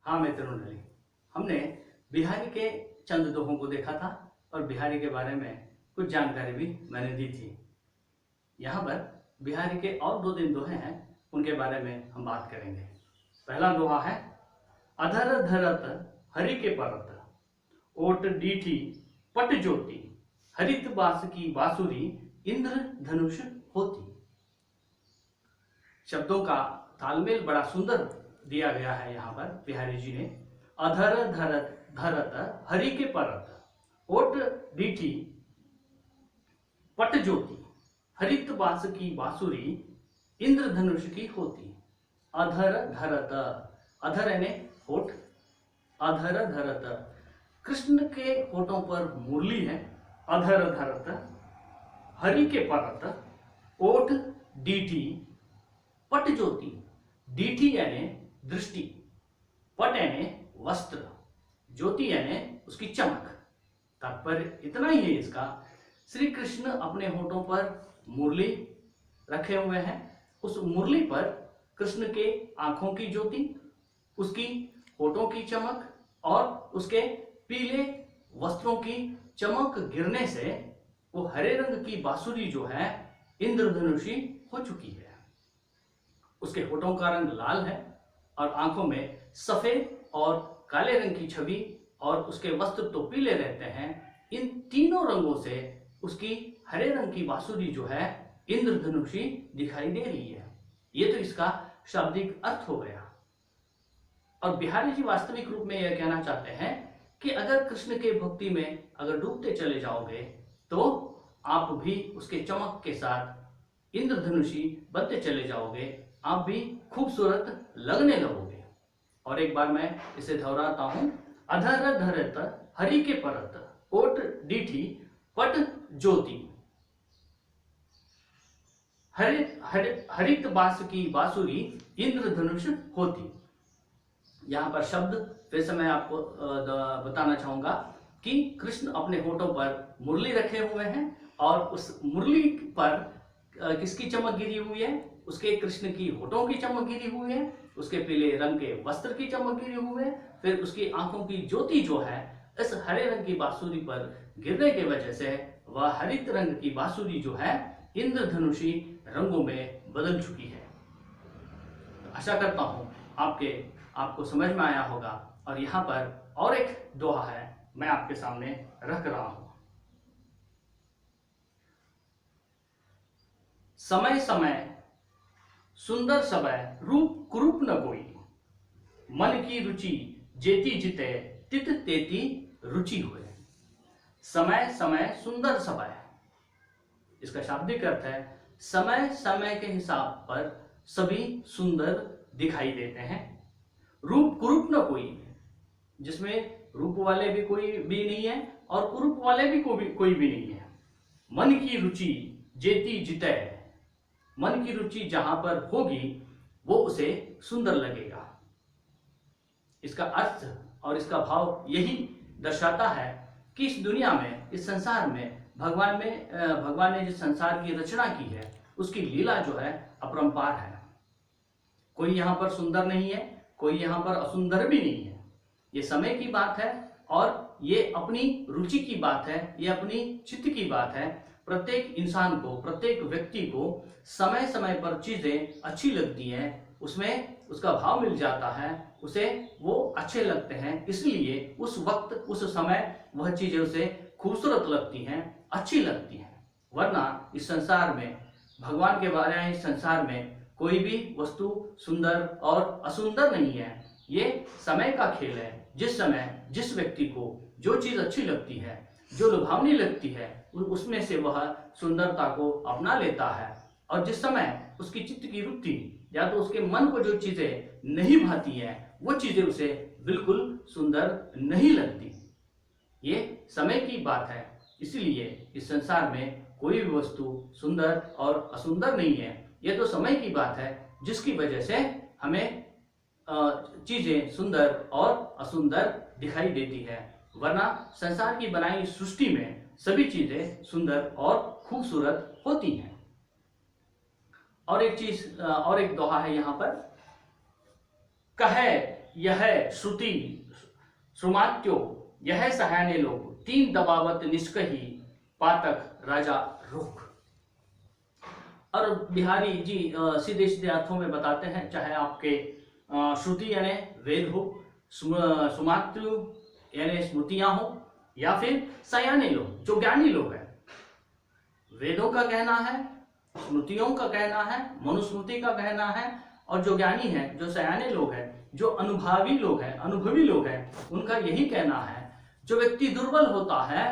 हाँ मित्रों, हमने बिहारी के चंद दोहों को देखा था और बिहारी के बारे में कुछ जानकारी भी मैंने दी थी। यहाँ पर बिहारी के और दो दिन दोहे हैं, उनके बारे में हम बात करेंगे। पहला दोहा है, अधर धरत हरि के परत, ओट डीठी पट ज्योति, हरित बास की बांसुरी, इंद्र धनुष होती। शब्दों का तालमेल बड़ा सुंदर दिया गया है यहाँ पर बिहारी जी ने। अधर धरत धरत हरि के परत, ओट डीठी पट ज्योति, हरित बास की बांसुरी, इंद्र धनुष की होती। अधर धरत, अधर यानी होठ, अधर धरत कृष्ण के होठों पर मुरली है। अधर धरत हरि के परत, ओठ डीठी पट ज्योति, डीठी यानी दृष्टि, पट यानी वस्त्र, ज्योति यानी उसकी चमक। तात्पर्य इतना ही है इसका, श्री कृष्ण अपने होठों पर मुरली रखे हुए हैं। उस मुरली पर कृष्ण के आंखों की ज्योति, उसकी होठों की चमक और उसके पीले वस्त्रों की चमक गिरने से वो हरे रंग की बांसुरी जो है इंद्रधनुषी हो चुकी है। उसके होठों का रंग लाल है और आंखों में सफेद और काले रंग की छवि, और उसके वस्त्र तो पीले रहते हैं। इन तीनों रंगों से उसकी हरे रंग की बांसुरी जो है इंद्रधनुषी दिखाई दे रही है। ये तो इसका शाब्दिक अर्थ हो गया। और बिहारी जी वास्तविक रूप में यह कहना चाहते हैं कि अगर कृष्ण के भक्ति में अगर डूबते चले जाओगे तो आप भी उसके चमक के साथ इंद्रधनुषी बनते चले जाओगे, आप भी खूबसूरत लगने लगोगे। और एक बार मैं इसे दोहराता हूं, अधर धरत हरि के परत, ओट डीठी पट ज्योति, हरित बास की बांसुरी, इंद्रधनुष होती। यहाँ पर शब्द फिर से मैं आपको बताना चाहूंगा कि कृष्ण अपने होठों पर मुरली रखे हुए हैं और उस मुरली पर किसकी चमक गिरी हुई है? उसके कृष्ण की होठों की चमक गिरी हुई है, उसके पीले रंग के वस्त्र की चमक गिरी हुई है, फिर उसकी आंखों की ज्योति जो है इस हरे रंग की बांसुरी पर गिरने की वजह से वह हरित रंग की बांसुरी जो है इंद्रधनुषी रंगों में बदल चुकी है। आशा करता हूं आपको समझ में आया होगा। और यहाँ पर और एक दोहा है, मैं आपके सामने रख रहा हूं। समय समय सुंदर सबय, रूप कुरूप न कोई, मन की रुचि जेती जिते, तित तेती रुचि हुए। समय समय सुंदर सबय, इसका शाब्दिक अर्थ है समय समय के हिसाब पर सभी सुंदर दिखाई देते हैं। रूप कुरूप न कोई, जिसमें रूप वाले भी कोई भी नहीं है और कुरूप वाले भी कोई भी नहीं है। मन की रुचि जेती जिते, मन की रुचि जहां पर होगी वो उसे सुंदर लगेगा। इसका अर्थ और इसका भाव यही दर्शाता है कि इस दुनिया में, इस संसार में भगवान ने जिस संसार की रचना की है उसकी लीला जो है अपरंपार है। कोई यहाँ पर सुंदर नहीं है, कोई यहाँ पर असुंदर भी नहीं है। ये समय की बात है और ये अपनी रुचि की बात है, ये अपनी चित्त की बात है। प्रत्येक इंसान को, प्रत्येक व्यक्ति को समय समय पर चीजें अच्छी लगती हैं, उसमें उसका भाव मिल जाता है, उसे वो अच्छे लगते हैं, इसलिए उस वक्त उस समय वह चीजें उसे खूबसूरत लगती हैं, अच्छी लगती हैं। वरना इस संसार में, भगवान के बारे में, इस संसार में कोई भी वस्तु सुंदर और असुंदर नहीं है। ये समय का खेल है। जिस समय जिस व्यक्ति को जो चीज अच्छी लगती है, जो लुभावनी लगती है, उसमें से वह सुंदरता को अपना लेता है। और जिस समय उसकी चित्त की वृत्ति या तो उसके मन को जो चीजें नहीं भाती हैं, वो चीजें उसे बिल्कुल सुंदर नहीं लगती। ये समय की बात है। इसलिए इस संसार में कोई भी वस्तु सुंदर और असुंदर नहीं है। ये तो समय की बात है जिसकी वजह से हमें चीजें सुंदर और असुंदर दिखाई देती है। वरना संसार की बनाई सृष्टि में सभी चीजें सुंदर और खूबसूरत होती हैं। और एक दोहा है यहाँ पर, कहे यह श्रुति श्रुमात्यो यह सहायने लोग तीन दबावत निष्कही पातक राजा रोग। और बिहारी जी सीधे सीधे अर्थों में बताते हैं, चाहे आपके श्रुति यानी वेद हो, सुमात्रु यानी स्मृतियां हो, या फिर सयाने लोग जो ज्ञानी लोग हैं। वेदों का कहना है, स्मृतियों का कहना है, मनुस्मृति का कहना है, और जो ज्ञानी है, जो सयाने लोग हैं, जो अनुभवी लोग हैं, उनका यही कहना है, जो व्यक्ति दुर्बल होता है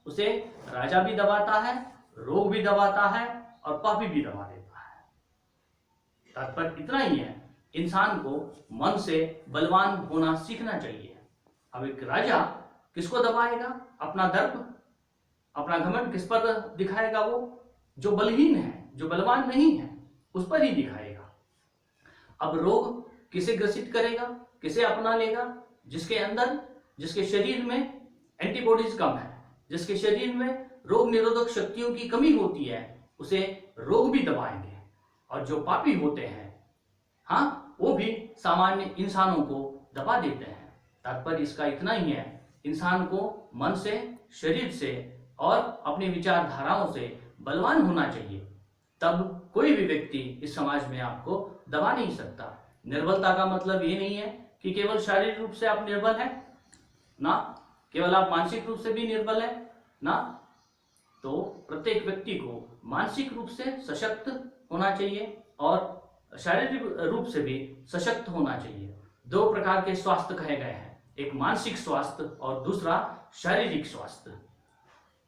उसे राजा भी दबाता है, रोग भी दबाता है, और पापी भी दबा देता है। तात्पर्य इतना ही है, इंसान को मन से बलवान होना सीखना चाहिए। अब एक राजा किसको दबाएगा? अपना दर्प, अपना घमंड किस पर दिखाएगा? वो जो बलहीन है, जो बलवान नहीं है, उस पर ही दिखाएगा। अब रोग किसे ग्रसित करेगा, किसे अपना लेगा? जिसके शरीर में एंटीबॉडीज कम है, जिसके शरीर में रोग निरोधक शक्तियों की कमी होती है, उसे रोग भी दबाएंगे। और जो पापी होते हैं, हाँ, वो भी सामान्य इंसानों को दबा देते हैं। तात्पर्य इसका इतना ही है, इंसान को मन से, शरीर से और अपनी विचारधाराओं से बलवान होना चाहिए। तब कोई भी व्यक्ति इस समाज में आपको दबा नहीं सकता। निर्बलता का मतलब ये नहीं है कि केवल शारीरिक रूप से आप निर्बल हैं, ना केवल आप मानसिक रूप से भी निर्बल हैं, ना। तो प्रत्येक व्यक्ति को मानसिक रूप से सशक्त होना चाहिए और शारीरिक रूप से भी सशक्त होना चाहिए। दो प्रकार के स्वास्थ्य कहे गए हैं, एक मानसिक स्वास्थ्य और दूसरा शारीरिक स्वास्थ्य।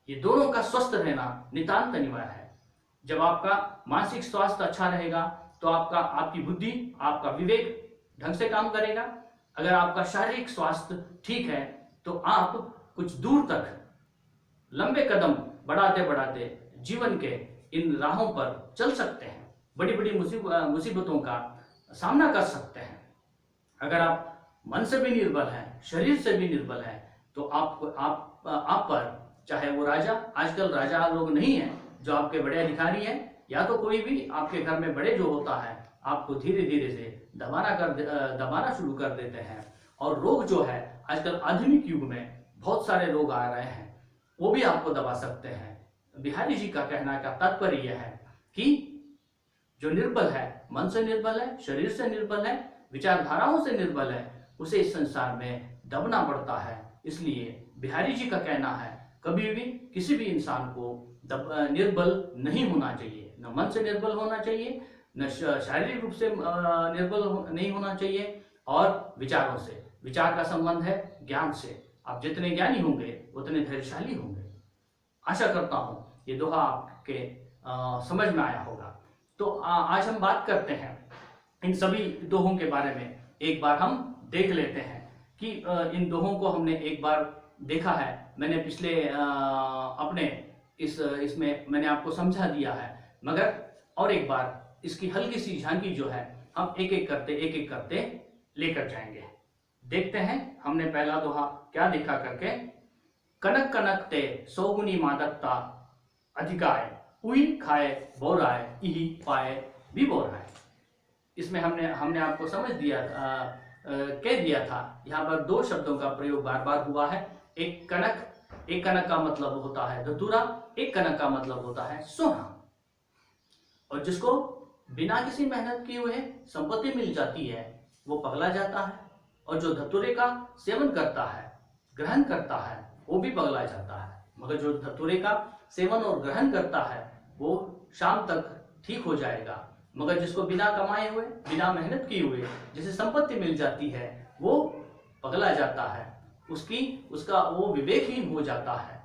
ये दोनों का स्वस्थ रहना नितांत अनिवार्य है। जब आपका मानसिक स्वास्थ्य अच्छा रहेगा तो आपकी बुद्धि, आपका विवेक ढंग से काम करेगा। अगर आपका शारीरिक स्वास्थ्य ठीक है तो आप कुछ दूर तक लंबे कदम बढ़ाते बढ़ाते जीवन के इन राहों पर चल सकते हैं, बड़ी बड़ी मुसीबतों का सामना कर सकते हैं। अगर आप मन से भी निर्बल हैं, शरीर से भी निर्बल हैं, तो आप पर, चाहे वो राजा, आजकल राजा लोग नहीं हैं जो आपके बड़े अधिकारी हैं, या तो कोई भी आपके घर में बड़े जो होता है, आपको धीरे धीरे से दबाना शुरू कर देते हैं। और रोग जो है, आजकल आधुनिक युग में बहुत सारे रोग आ रहे हैं, वो भी आपको दबा सकते हैं। बिहारी जी का कहना का तात्पर्य यह है कि जो निर्बल है, मन से निर्बल है, शरीर से निर्बल है, विचारधाराओं से निर्बल है, उसे इस संसार में दबना पड़ता है। इसलिए बिहारी जी का कहना है, कभी भी किसी भी इंसान को निर्बल नहीं होना चाहिए, न मन से निर्बल होना चाहिए, न शारीरिक रूप से निर्बल नहीं होना चाहिए, और विचारों से। विचार का संबंध है ज्ञान से। आप जितने ज्ञानी होंगे उतने धैर्यशाली होंगे। आशा करता हूं ये दोहा आपके समझ में आया होगा। तो आज हम बात करते हैं इन सभी दोहों के बारे में। एक बार हम देख लेते हैं कि इन दोहों को हमने एक बार देखा है, मैंने पिछले अपने इसमें मैंने आपको समझा दिया है, मगर और एक बार इसकी हल्की सी झांकी जो है हम एक एक करते लेकर जाएंगे। देखते हैं हमने पहला दोहा क्या देखा करके। कनक कनक ते सौगुनी मादकता अधिकाय, उई खाए बोराय, इही पाए भी बोराय। इसमें हमने आपको समझ दिया कह दिया था, यहाँ पर दो शब्दों का प्रयोग बार बार हुआ है। एक कनक का मतलब होता है धतूरा, एक कनक का मतलब होता है सोना। और जिसको बिना किसी मेहनत किए हुए संपत्ति मिल जाती है वो पगला जाता है, और जो धतूरे का सेवन करता है, ग्रहण करता है, वो भी पगला जाता है। मगर जो धतूरे का सेवन और ग्रहण करता है वो शाम तक ठीक हो जाएगा। मगर जिसको बिना कमाए हुए, बिना मेहनत किए हुए जिसे संपत्ति मिल जाती है वो पगला जाता है, उसका वो विवेकहीन हो जाता है।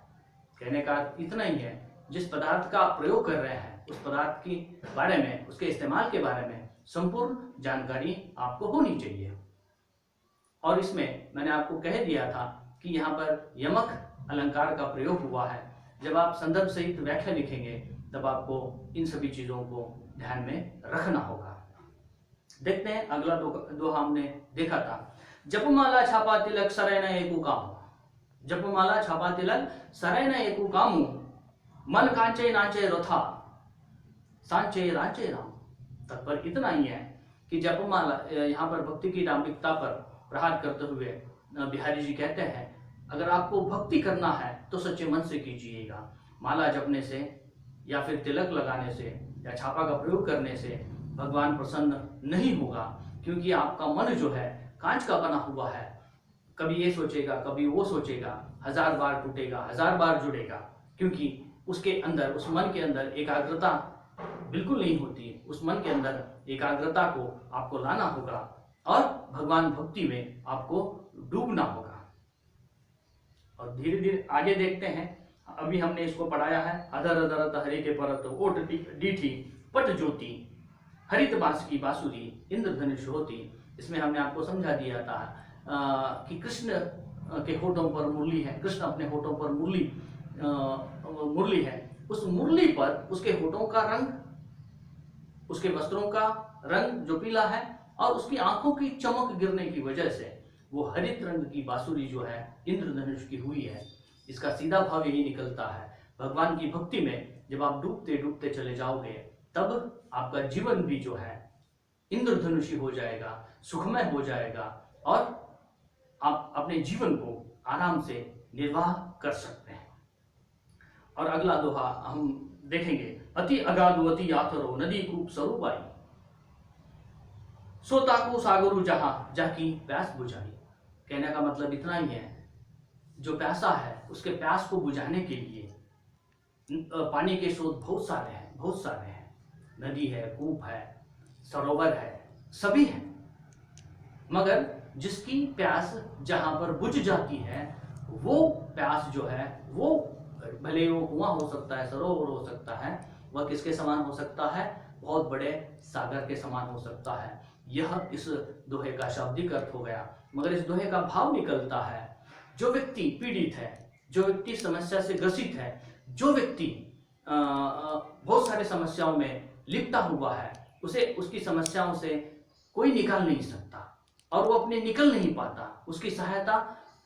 कहने का इतना ही है, जिस पदार्थ का आप प्रयोग कर रहे हैं उस पदार्थ के बारे में, उसके इस्तेमाल के बारे में संपूर्ण जानकारी आपको होनी चाहिए। और इसमें मैंने आपको कह दिया था कि यहाँ पर यमक अलंकार का प्रयोग हुआ है। जब आप संदर्भ सहित व्याख्या लिखेंगे तब आपको इन सभी चीजों को ध्यान में रखना होगा। देखते हैं अगला दोहा हमने देखा था, जपमाला छापा तिलक सरै न एकु कामु। जपमाला छापा तिलक सरै न एकु कामु, मन कांचे नाचे रथा, सांचे रांचे राम। तत्पर इतना ही है कि जपमाला, यहाँ पर भक्ति की डांबिकता पर प्रहार करते हुए बिहारी जी कहते हैं, अगर आपको भक्ति करना है तो सच्चे मन से कीजिएगा। माला जपने से या फिर तिलक लगाने से या छापा का प्रयोग करने से भगवान प्रसन्न नहीं होगा, क्योंकि आपका मन जो है कांच का बना हुआ है। कभी ये सोचेगा, कभी वो सोचेगा, 1000 बार टूटेगा, 1000 बार जुड़ेगा, क्योंकि उसके अंदर, उस मन के अंदर एकाग्रता बिल्कुल नहीं होती। उस मन के अंदर एकाग्रता को आपको लाना होगा और भगवान भक्ति में आपको डूबना होगा। और धीरे धीरे आगे देखते हैं। अभी हमने इसको पढ़ाया है, अधर अधरत हरि के परत ओट डीठी पट ज्योति हरित बांस की बांसुरी इंद्रधनुष होती। इसमें हमने आपको समझा दिया था कि कृष्ण के होठों पर मुरली है, कृष्ण अपने होठों पर मुरली है। उस मुरली पर उसके होठों का रंग, उसके वस्त्रों का रंग जो पीला है, और उसकी आंखों की चमक गिरने की वजह से वो हरित रंग की बांसुरी जो है इंद्रधनुष की हुई है। इसका सीधा भाव यही निकलता है, भगवान की भक्ति में जब आप डूबते डूबते चले जाओगे तब आपका जीवन भी जो है इंद्रधनुषी हो जाएगा, सुखमय हो जाएगा, और आप अपने जीवन को आराम से निर्वाह कर सकते हैं। और अगला दोहा हम देखेंगे, अति अगाधु अति आथरो नदी कूप स्वरूपाई सोता को सागरु जहां जाकी प्यास बुझाई। कहने का मतलब इतना ही है, जो प्यासा है उसके प्यास को बुझाने के लिए पानी के स्रोत बहुत सारे हैं, बहुत सारे हैं। नदी है, कूप है, सरोवर है, सभी हैं, मगर जिसकी प्यास जहां पर बुझ जाती है वो प्यास जो है, वो भले वो कुआं हो सकता है, सरोवर हो सकता है, वह किसके समान हो सकता है? बहुत बड़े सागर के समान हो सकता है। यह इस दोहे का शाब्दिक अर्थ हो गया। मगर इस दोहे का भाव निकलता है, जो व्यक्ति पीड़ित है, जो व्यक्ति समस्या से ग्रसित है, जो व्यक्ति बहुत सारे समस्याओं में लिपटा हुआ है, उसे उसकी समस्याओं से कोई निकाल नहीं सकता, और वो अपने निकल नहीं पाता, उसकी सहायता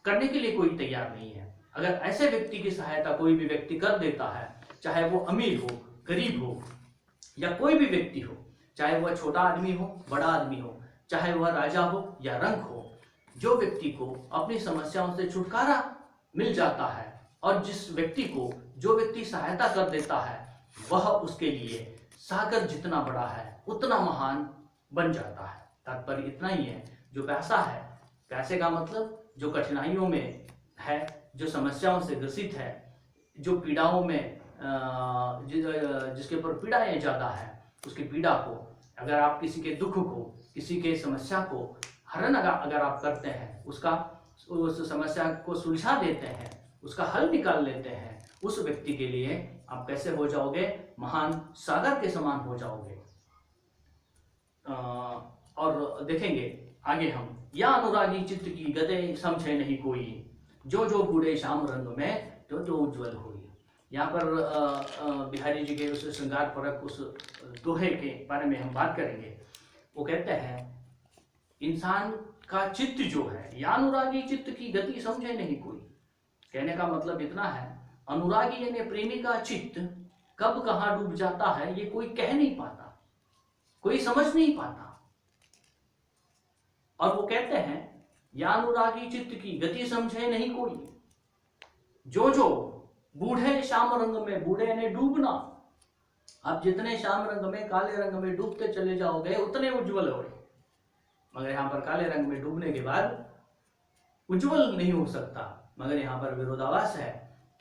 करने के लिए कोई तैयार नहीं है। अगर ऐसे व्यक्ति की सहायता कोई भी व्यक्ति कर देता है, चाहे वो अमीर हो, गरीब हो, या कोई भी व्यक्ति हो, चाहे वह छोटा आदमी हो, बड़ा आदमी हो, चाहे वह राजा हो या रंक हो, जो व्यक्ति को अपनी समस्याओं से छुटकारा मिल जाता है और जिस व्यक्ति को जो व्यक्ति सहायता कर देता है, वह उसके लिए सागर जितना बड़ा है उतना महान बन जाता है। तात्पर्य इतना ही है, जो प्यासा है, प्यासे का मतलब जो कठिनाइयों में है, जो समस्याओं से ग्रसित है, जो पीड़ाओं में जिसके ऊपर पीड़ाएं ज़्यादा है, उसकी पीड़ा को, अगर आप किसी के दुख को, किसी के समस्या को हरण अगर आप करते हैं, उसका उस समस्या को सुलझा देते हैं, उसका हल निकाल लेते हैं, उस व्यक्ति के लिए आप कैसे हो जाओगे? महान सागर के समान हो जाओगे। और देखेंगे आगे हम, या अनुरागी चित्त की गदे समझे नहीं कोई, जो जो बूढ़े श्याम रंग में तो जो उज्जवल हुई। यहाँ पर बिहारी जी के उस श्रृंगार परक उस दोहे के बारे में हम बात करेंगे। वो कहते हैं, इंसान का चित्त जो है, या अनुरागी चित्त की गति समझे नहीं कोई। कहने का मतलब इतना है, अनुरागी यानी प्रेमी का चित्त कब कहाँ डूब जाता है ये कोई कह नहीं पाता, कोई समझ नहीं पाता। और वो कहते हैं, या अनुरागी चित्त की गति समझे नहीं कोई, जो जो बूढ़े श्याम रंग में, बूढ़े यानी डूबना, आप जितने श्याम रंग में, काले रंग में डूबते चले जाओगे उतने उज्जवल हो। मगर यहाँ पर काले रंग में डूबने के बाद उज्जवल नहीं हो सकता। मगर यहाँ पर विरोधाभास है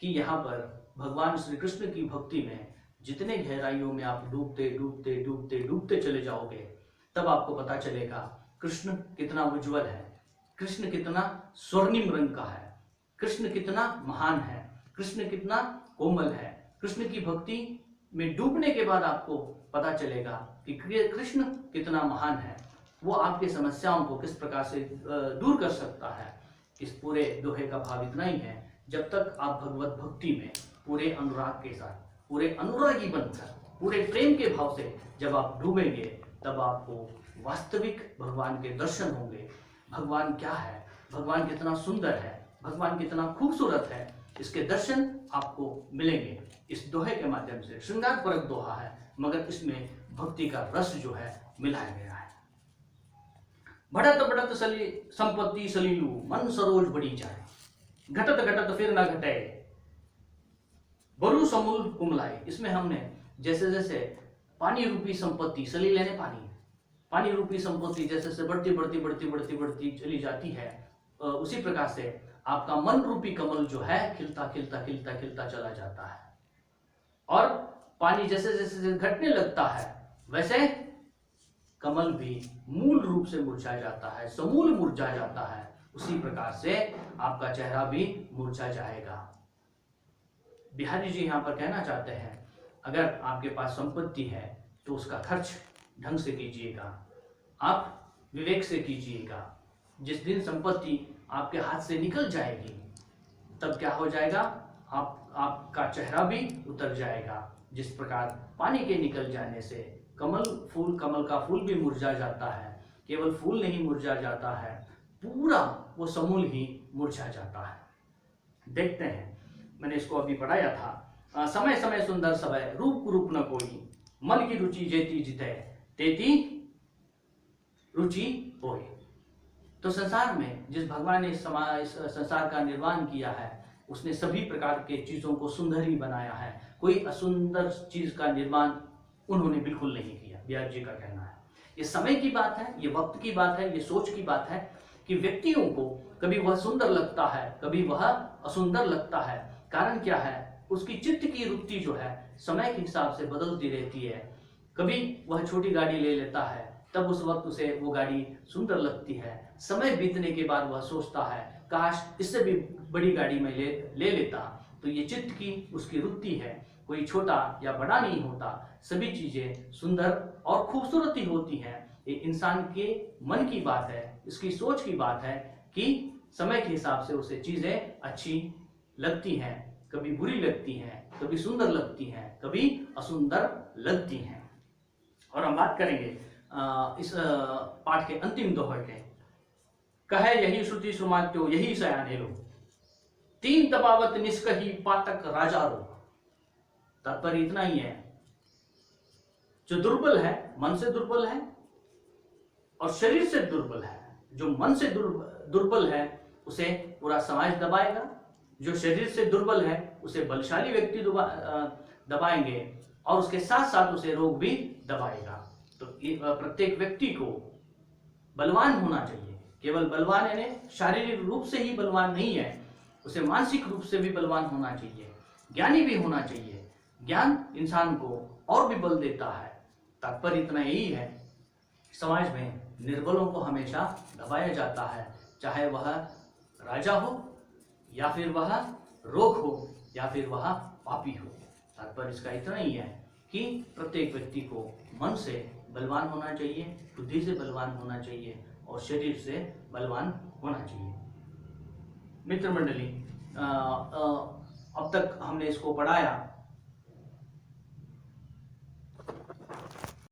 कि यहाँ पर भगवान श्री कृष्ण की भक्ति में जितने गहराइयों में आप डूबते डूबते डूबते डूबते चले जाओगे, तब आपको पता चलेगा कृष्ण कितना उज्जवल है, कृष्ण कितना स्वर्णिम रंग का है, कृष्ण कितना महान है, कृष्ण कितना कोमल है। कृष्ण की भक्ति में डूबने के बाद आपको पता चलेगा कि कृष्ण कितना महान है, वो आपकी समस्याओं को किस प्रकार से दूर कर सकता है। इस पूरे दोहे का भाव इतना ही है, जब तक आप भगवत भक्ति में पूरे अनुराग के साथ, पूरे अनुरागी बनकर, पूरे प्रेम के भाव से जब आप डूबेंगे, तब आपको वास्तविक भगवान के दर्शन होंगे। भगवान क्या है, भगवान कितना सुंदर है, भगवान कितना खूबसूरत है, इसके दर्शन आपको मिलेंगे। इस दोहे के माध्यम से श्रृंगार परक दोहा है, मगर इसमें भक्ति का रस जो है मिलाया गया है। बढ़त बढ़त संपत्ति सलीलू, मन सरोज बढ़ी जाए। घटत घटत फिर न घटे, बरु समूल कुमलाए। इसमें हमने जैसे जैसे पानी रूपी संपत्ति, सलील यानी पानी, पानी रूपी संपत्ति जैसे जैसे बढ़ती बढ़ती बढ़ती बढ़ती बढ़ती चली जाती है, उसी प्रकार से आपका मन रूपी कमल जो है खिलता खिलता खिलता खिलता चला जाता है। और पानी जैसे जैसे घटने लगता है वैसे कमल भी मूल रूप से मुरझा जाता है, समूल मुरझा जाता है। उसी प्रकार से आपका चेहरा भी मुरझा जाएगा। बिहारी जी यहाँ पर कहना चाहते हैं, अगर आपके पास संपत्ति है तो उसका खर्च ढंग से कीजिएगा, आप विवेक से कीजिएगा। जिस दिन संपत्ति आपके हाथ से निकल जाएगी तब क्या हो जाएगा, आपका चेहरा भी उतर जाएगा। जिस प्रकार पानी के निकल जाने से कमल का फूल भी मुरझा जाता है, केवल फूल नहीं मुरझा जाता है, पूरा वो समूल ही मुरझा जाता है। देखते हैं, मैंने इसको अभी पढ़ाया था, समय समय सुंदर समय, रूप कुरूप न कोई, मन की रुचि जेती जिते, तेती रुचि होए। तो संसार में जिस भगवान ने इस संसार का निर्माण किया है, उसने सभी प्रकार के चीजों को सुंदर ही बनाया है। कोई असुंदर चीज का निर्माण उन्होंने बिल्कुल नहीं किया, व्यास जी का कहना है। ये समय की बात है, ये वक्त की बात है, ये सोच की बात है कि व्यक्तियों को कभी वह सुंदर लगता है, कभी वह असुंदर लगता है। कारण क्या है, उसकी चित्त की वृत्ति जो है समय के हिसाब से बदलती रहती है। कभी वह छोटी गाड़ी ले लेता है, तब उस वक्त उसे वो गाड़ी सुंदर लगती है। समय बीतने के बाद वह सोचता है, काश इससे भी बड़ी गाड़ी में ले लेता। तो ये चित्त की उसकी वृत्ति है, कोई छोटा या बड़ा नहीं होता, सभी चीजें सुंदर और खूबसूरत ही होती हैं। ये इंसान के मन की बात है, इसकी सोच की बात है कि समय के हिसाब से उसे चीजें अच्छी लगती हैं, कभी बुरी लगती हैं, कभी सुंदर लगती हैं, कभी असुंदर लगती हैं। और हम बात करेंगे इस पाठ के अंतिम दोहे के। कहे यही श्रुति सुमात्यो, यही सयाने लो, तीन तबावत निष्कही पातक राजा रो। तात्पर्य इतना ही है, जो दुर्बल है, मन से दुर्बल है और शरीर से दुर्बल है, जो मन से दुर्बल है उसे पूरा समाज दबाएगा, जो शरीर से दुर्बल है उसे बलशाली व्यक्ति दबाएंगे और उसके साथ साथ उसे रोग भी दबाएगा। तो प्रत्येक व्यक्ति को बलवान होना चाहिए। केवल बलवान यानी शारीरिक रूप से ही बलवान नहीं है, उसे मानसिक रूप से भी बलवान होना चाहिए, ज्ञानी भी होना चाहिए। ज्ञान इंसान को और भी बल देता है। तात्पर्य इतना यही है, समाज में निर्बलों को हमेशा दबाया जाता है, चाहे वह राजा हो या फिर वह रोग हो या फिर वह पापी हो। तात्पर्य इसका इतना ही है कि प्रत्येक व्यक्ति को मन से बलवान होना चाहिए, बुद्धि से बलवान होना चाहिए और शरीर से बलवान होना चाहिए। मित्र मंडली, अब तक हमने इसको पढ़ाया